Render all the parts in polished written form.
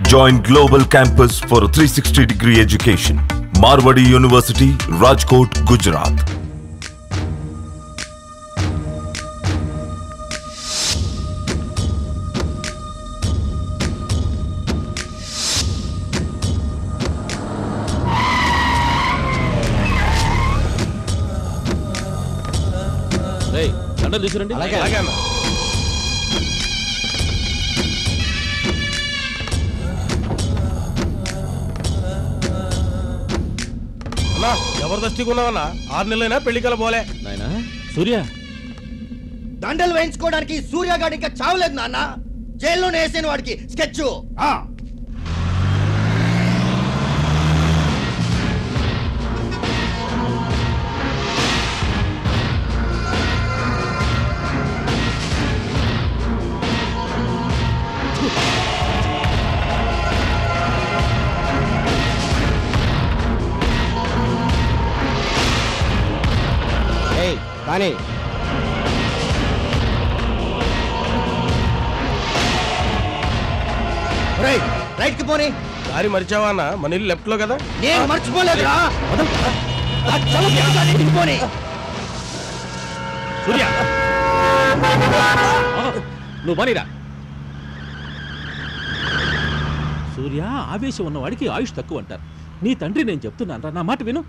Join Global Campus for a 360-degree education. Marwadi University, Rajkot, Gujarat. తీసుకురండి. జబర్దస్తిగా ఉన్నావన్నా 6 నెలలైనా పెళ్లికల పోలే నాయనా సూర్య దండలు వేయించుకోవడానికి సూర్యగాడి ఇంకా చావలేదు నాన్న. జైల్లోనే వేసిన వాడికి స్కెచ్. కానీ రైట్ కి పోనీ. దారి మర్చావా అన్న? మన ఇల్లు లెఫ్ట్ లో కదా. నేను మర్చిపోలేదురా. పోనీ సూర్య నువ్వు పనిరా. సూర్య ఆవేశం ఉన్నవాడికి ఆయుష్ తక్కువ అంటారు. నీ తండ్రి నేను చెప్తున్నాను, నా మాట విను.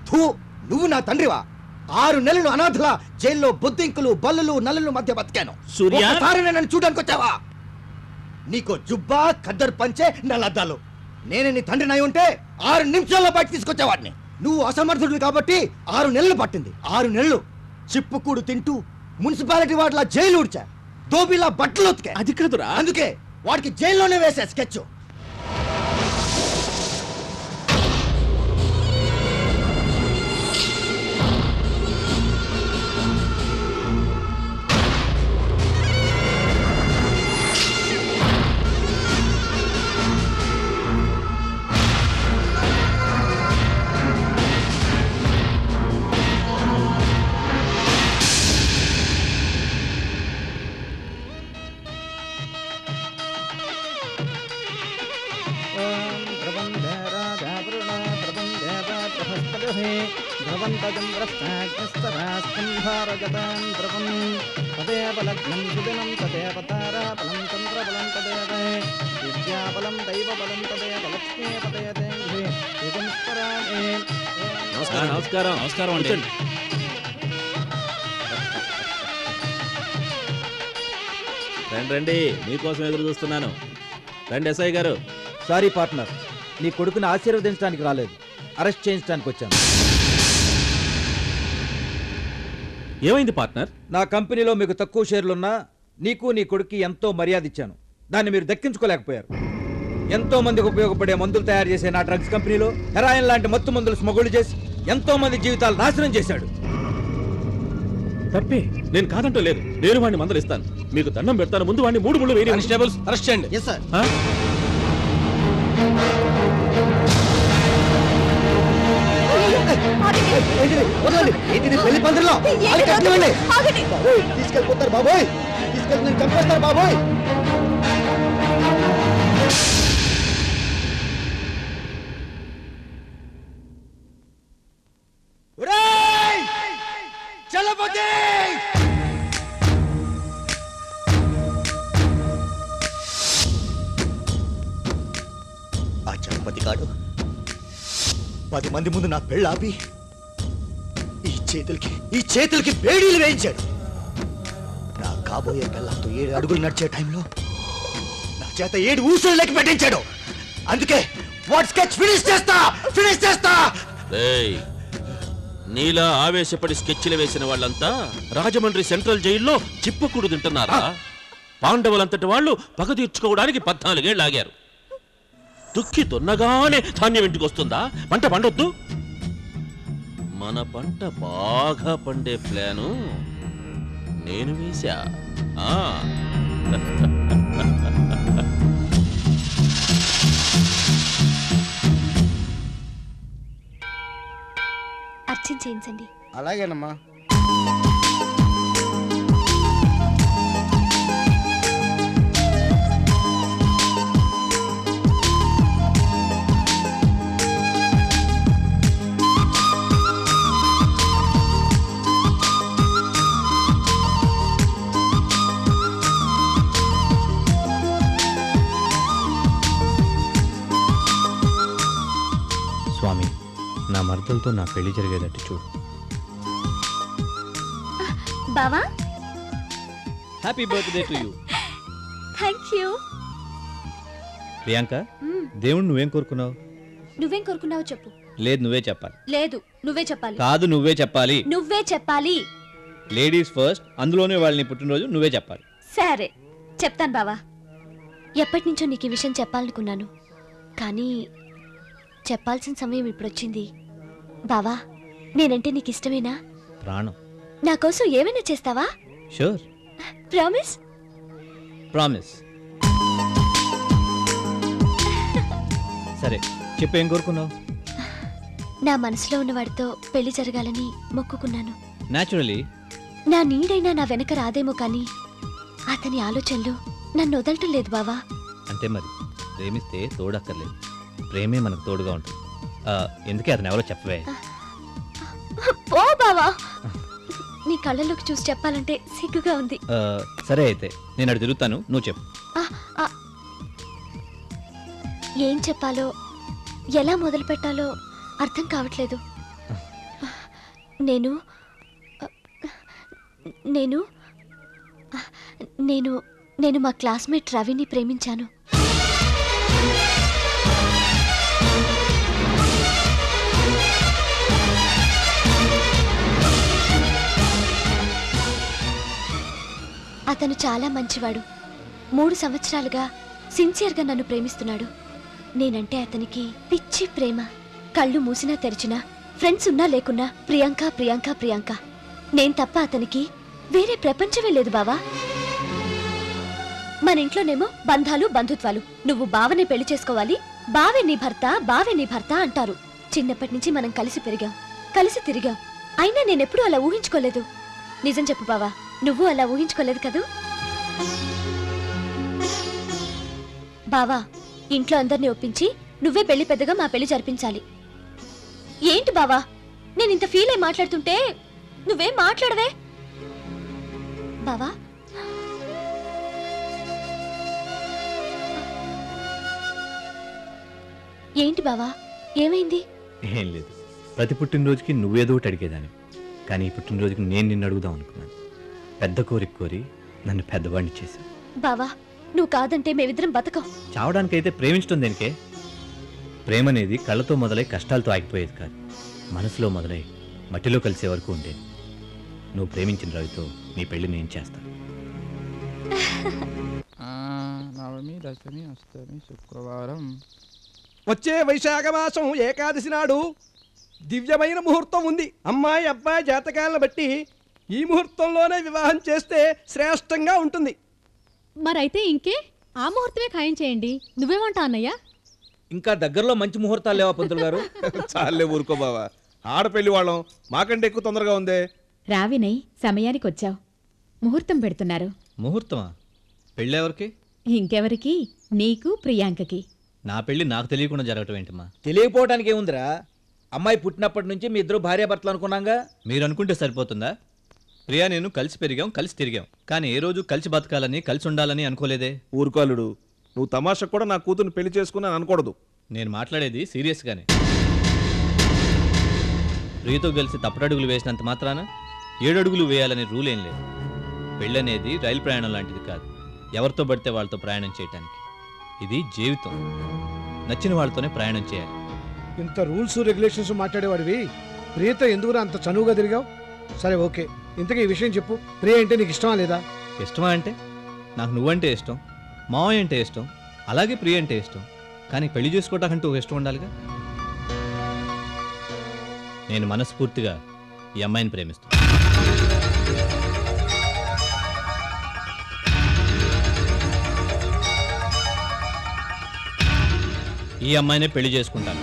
నువ్వు నా తండ్రివా? 6 నెలలు అనాథల జైల్లో బొద్దింకులు బల్లులు నల్లుల మధ్య బతికాను. ఒకసారి నన్ను చూడడానికి వచ్చావా? నీకో జుబ్బా ఖద్దర్ పంచే నల్లద్దాలు. నేనే నీ తండ్రిని అయి ఉంటే 6 నిమిషాల్లో బయట తీసుకొచ్చేవాడిని. నువ్వు అసమర్థుడు కాబట్టి 6 నెలలు పట్టింది. 6 నెలలు చిప్పుకూడు తింటూ మున్సిపాలిటీ వాటిలా జైలు ఊడ్చా, దోబిలా బట్టలు ఉతికా. అది కాదురా. అందుకే వాడికి జైల్లోనే వేసా స్కెచ్. నమస్కారం. నమస్కారం అండి. రండి, మీకోసం ఎదురు చూస్తున్నాను. రండి ఎస్ఐ గారు. సారీ పార్ట్నర్, నీ కొడుకుని ఆశీర్వదించడానికి రాలేదు, అరెస్ట్ చేయించడానికి వచ్చాను. ఏమైంది పార్ట్నర్? నా కంపెనీలో మీకు తక్కువ షేర్లున్నా నీకు నీ కొడుక్కి ఎంతో మర్యాద ఇచ్చాను. దాన్ని మీరు దక్కించుకోలేకపోయారు. ఎంతో మందికి ఉపయోగపడే మందులు తయారు చేసే నా డ్రగ్స్ కంపెనీలో హెరాయిన్ లాంటి మత్తు మందులు స్మగుల్ చేసి ఎంతో మంది జీవితాలు నాశనం చేశాడు. తప్పే, నేను కాదంటూ లేదు. నేను వాడిని మందలిస్తాను. మీకు దండం పెడతాను. ముందు వాడిని 3 ముళ్ళు వేయండి. కానిస్టేబుల్స్ అరెస్ట్ చేయండి. Yes sir. పెళ్లి పందిరిలో తీసుకెళ్ళిపోతారు బాబోయ్. తీసుకెళ్ళి నేను చంపేస్తారు బాబోయ్. చలపతి ఆ చలపతి కాడు 10 మంది ముందు నా పెళ్ళి ఆపి ఈ చేతులకి వేడీలు వేయించాడు. నా కాబోయే పెళ్ళంతో 7 అడుగులు నడిచే టైంలో నా చేత 7 ఊసులు లెక్క పెట్టించాడు. అందుకే వాట్ స్కెచ్ ఫినిష్ చేస్తా. నీలా ఆవేశపడి స్కెచ్లు వేసిన వాళ్ళంతా రాజమండ్రి సెంట్రల్ జైల్లో చిప్పకూడు తింటున్నారా? పాండవులంతటి వాళ్ళు పగ తీర్చుకోవడానికి 14 ఏళ్ళు ఆగారు. దుక్కి దున్నగానే ధాన్యం ఇంటికి వస్తుందా? పంట పండొద్దు. మన పంట బాగా పండే ప్లాను నేను వేశా. అర్చన చేయించండి. అలాగేనమ్మా. మరదలతో నా పెళ్లి జరిగేటట్టు చూడు. బావా happy birthday to you. Thank you. Priyanka, దేవుడు నువ్వేం కోరుకున్నావు? నువ్వేం కోరుకున్నావు చెప్పు. లేదు, నువ్వే చెప్పాలి. లేదు, నువ్వే చెప్పాలి. కాదు, నువ్వే చెప్పాలి. నువ్వే చెప్పాలి. లేడీస్ ఫస్ట్, అందులోనే వాళ్ళని పుట్టినరోజు నువ్వే చెప్పాలి. సరే చెప్తాను బావా. ఎప్పటి నుంచో నీకు ఈ విషయం చెప్పాలనుకున్నాను, కానీ చెప్పాల్సిన సమయం ఇప్పుడొచ్చింది. బావా, నేనంటే నీకు ఇష్టమేనా? ప్రాణం. నా కోసం ఏమైనా చేస్తావా? షూర్. ప్రామిస్? ప్రామిస్. సరే చెప్పు, ఏం కోరుకున్నావు? నా మనసులో ఉన్నవాడితో పెళ్లి జరగాలని మొక్కుకున్నాను. న్యాచురలీ. నా నీడైనా నా వెనక రాదేమో కానీ అతని ఆలోచనలు నన్ను వదలటం లేదు బావా. అంటే మరి ప్రేమిస్తే తోడక్కర్లేదు, ప్రేమే మనకు తోడుగా ఉంటుంది. ఎందుకే అతను ఎవరో చెప్పవే. పో బావా, నీ కళ్ళలోకి చూసి చెప్పాలంటే సిగ్గుగా ఉంది. సరే అయితే నేను అటు తిరుగుతాను, నువ్వు చెప్పు. ఏం చెప్పాలో ఎలా మొదలు పెట్టాలో అర్థం కావట్లేదు. నేను నేను నేను నేను మా క్లాస్మేట్ రవిని ప్రేమించాను. అతను చాలా మంచివాడు. 3 సంవత్సరాలుగా సిన్సియర్గా నన్ను ప్రేమిస్తున్నాడు. నేనంటే అతనికి పిచ్చి ప్రేమ. కళ్ళు మూసినా తెరిచినా, ఫ్రెండ్స్ ఉన్నా లేకున్నా ప్రియాంక ప్రియాంక ప్రియాంక. నేను తప్ప అతనికి వేరే ప్రపంచమే లేదు బావా. మన ఇంట్లోనేమో బంధాలు బంధుత్వాలు. నువ్వు బావని పెళ్లి చేసుకోవాలి, బావే నీ భర్త, బావే నీ భర్త అంటారు. చిన్నప్పటి నుంచి మనం కలిసి పెరిగాం, కలిసి తిరిగాం. అయినా నేనెప్పుడూ అలా ఊహించుకోలేదు. నిజం చెప్పు బావా, నువ్వు అలా ఊహించుకోలేదు కదూ? బావా, ఇంట్లో అందరినీ ఒప్పించి నువ్వే పెళ్లి పెద్దగా మా పెళ్లి జరిపించాలి. ఏంటి బావా, నేను ఇంత ఫీల్ అయి మాట్లాడుతుంటే నువ్వేం మాట్లాడవే? బావా, ఏంటి బావా, ఏమైంది? ఏం లేదు, ప్రతి పుట్టినరోజుకి నువ్వేదో ఒకటి అడిగేదాన్ని, కానీ ఈ పుట్టినరోజుకి నేను నిన్ను అడుగుదాం అనుకున్నాను. పెద్ద కోరిక కోరి నన్ను పెద్దవాడిని చేశావు. బావా, నువ్వు కాదంటే మేమిద్దరం బతకం. చావడానికైతే ప్రేమించడం దేనికే? ప్రేమ అనేది కళ్ళతో మొదలై కష్టాలతో ఆగిపోయేది కాదు, మనసులో మొదలై మట్టిలో కలిసే వరకు ఉండేది. నువ్వు ప్రేమించిన రవితో నీ పెళ్లి నేను చేస్తాను. నవమి, దశమి, అష్టమి, శుక్రవారం. వచ్చే వైశాఖ మాసం ఏకాదశి నాడు దివ్యమైన ముహూర్తం ఉంది. అమ్మాయి అబ్బాయి జాతకాలను బట్టి ఈ ముహూర్తంలోనే వివాహం చేస్తే శ్రేష్టంగా ఉంటుంది. మరైతే ఇంకే ఆ ముహూర్తమే ఖాయం చేయండి. నువ్వేమంటా అన్నయ్య? ఇంకా దగ్గరలో మంచి ముహూర్తాలు లేవా పంతులు గారు? చాలే ఊరుకో బావా, ఆడపెళ్లి వాళ్ళం, మాకంటే ఎక్కువ తొందరగా ఉందే. రావినై సమయానికి వచ్చావు. ముహూర్తం పెడుతున్నారు. ముహూర్తమా? పెళ్ళి ఎవరికి? ఇంకెవరికి? నీకు ప్రియాంకకి. నా పెళ్లి నాకు తెలియకుండా జరగటం ఏంటమ్మా? తెలియకపోవటానికి ఏముందిరా, అమ్మాయి పుట్టినప్పటి నుంచి మీ ఇద్దరు భార్యాభర్తలు అనుకున్నాగా. మీరు అనుకుంటే సరిపోతుందా? ప్రియా నేను కలిసి పెరిగాం, కలిసి తిరిగాం, కానీ ఏ రోజు కలిసి బతకాలని, కలిసి ఉండాలని అనుకోలేదే. ఊరుకోలుడు, నువ్వు తమాషా కూడా నా కూతుర్ని పెళ్లి చేసుకున్నాను అనకూడదు. నేను మాట్లాడేది సీరియస్గానే. ప్రియతో కలిసి తప్పటడుగులు వేసినంత మాత్రాన 7 అడుగులు వేయాలనే రూల్ ఏం లేదు. పెళ్ళనేది రైలు ప్రయాణం లాంటిది కాదు, ఎవరితో పడితే వాళ్ళతో ప్రయాణం చేయటానికి. ఇది జీవితం, నచ్చిన వాళ్ళతోనే ప్రయాణం చేయాలి. ఇంత రూల్స్ రెగ్యులేషన్స్ మాట్లాడేవాడివి ప్రియతో ఎందుకు అంత చనువుగా తిరిగావు? సరే ఓకే, ఇంతకీ ఈ విషయం చెప్పు. ప్రియ అంటే నీకు ఇష్టమా లేదా? ఇష్టమా అంటే నాకు నువ్వంటే ఇష్టం, మావయ్య అంటే ఇష్టం, అలాగే ప్రియ అంటే ఇష్టం. కానీ పెళ్లి చేసుకోవటాకంటూ ఒక ఇష్టం ఉండాలిగా. నేను మనస్ఫూర్తిగా ఈ అమ్మాయిని ప్రేమిస్తాను. ఈ అమ్మాయినే పెళ్లి చేసుకుంటాను.